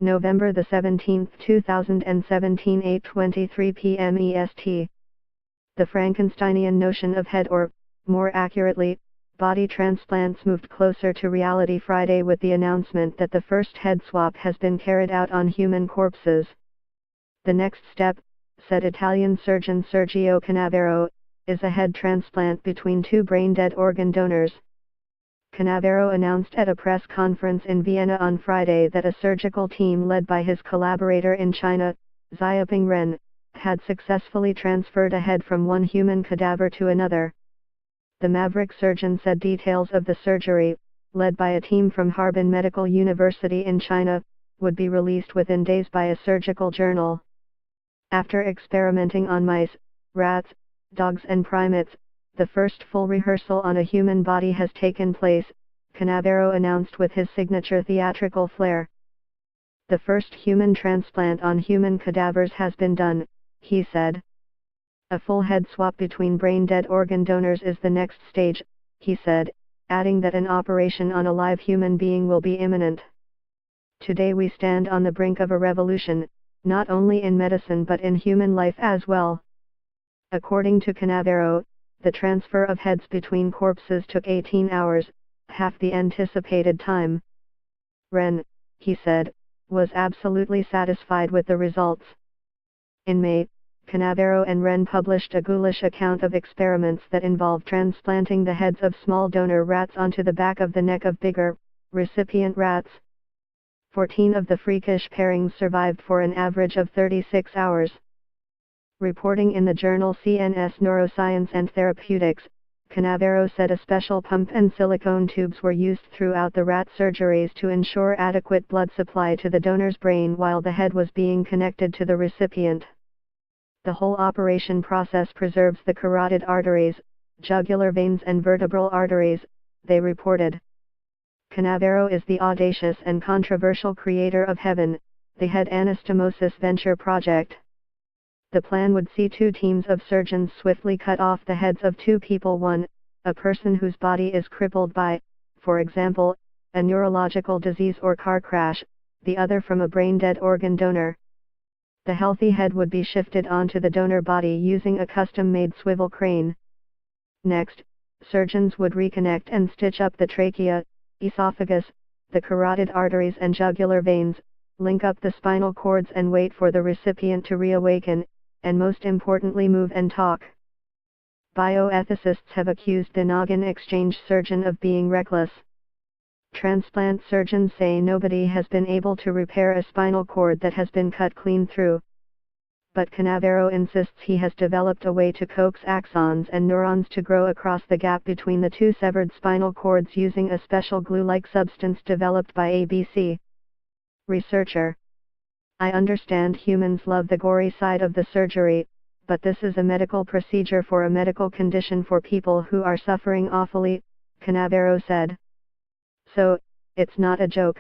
November 17, 2017, 8:23 p.m. EST. The Frankensteinian notion of head or, more accurately, body transplants moved closer to reality Friday with the announcement that the first head swap has been carried out on human corpses. The next step, said Italian surgeon Sergio Canavero, is a head transplant between two brain-dead organ donors. Canavero announced at a press conference in Vienna on Friday that a surgical team led by his collaborator in China, Xiaoping Ren, had successfully transferred a head from one human cadaver to another. The maverick surgeon said details of the surgery, led by a team from Harbin Medical University in China, would be released within days by a surgical journal. After experimenting on mice, rats, dogs and primates, the first full rehearsal on a human body has taken place, Canavero announced with his signature theatrical flair. The first human transplant on human cadavers has been done, he said. A full head swap between brain-dead organ donors is the next stage, he said, adding that an operation on a live human being will be imminent. Today we stand on the brink of a revolution, not only in medicine but in human life as well. According to Canavero, the transfer of heads between corpses took 18 hours, half the anticipated time. Ren, he said, was absolutely satisfied with the results. In May, Canavero and Ren published a ghoulish account of experiments that involved transplanting the heads of small donor rats onto the back of the neck of bigger, recipient rats. 14 of the freakish pairings survived for an average of 36 hours. Reporting in the journal CNS Neuroscience and Therapeutics, Canavero said a special pump and silicone tubes were used throughout the rat surgeries to ensure adequate blood supply to the donor's brain while the head was being connected to the recipient. The whole operation process preserves the carotid arteries, jugular veins and vertebral arteries, they reported. Canavero is the audacious and controversial creator of Heaven, the head anastomosis venture project. The plan would see two teams of surgeons swiftly cut off the heads of two people, one, a person whose body is crippled by, for example, a neurological disease or car crash, the other from a brain-dead organ donor. The healthy head would be shifted onto the donor body using a custom-made swivel crane. Next, surgeons would reconnect and stitch up the trachea, esophagus, the carotid arteries and jugular veins, link up the spinal cords and wait for the recipient to reawaken, and most importantly move and talk. Bioethicists have accused the Noggin Exchange surgeon of being reckless. Transplant surgeons say nobody has been able to repair a spinal cord that has been cut clean through. But Canavero insists he has developed a way to coax axons and neurons to grow across the gap between the two severed spinal cords using a special glue-like substance developed by ABC. Researcher. I understand humans love the gory side of the surgery, but this is a medical procedure for a medical condition for people who are suffering awfully, Canavero said. So, it's not a joke.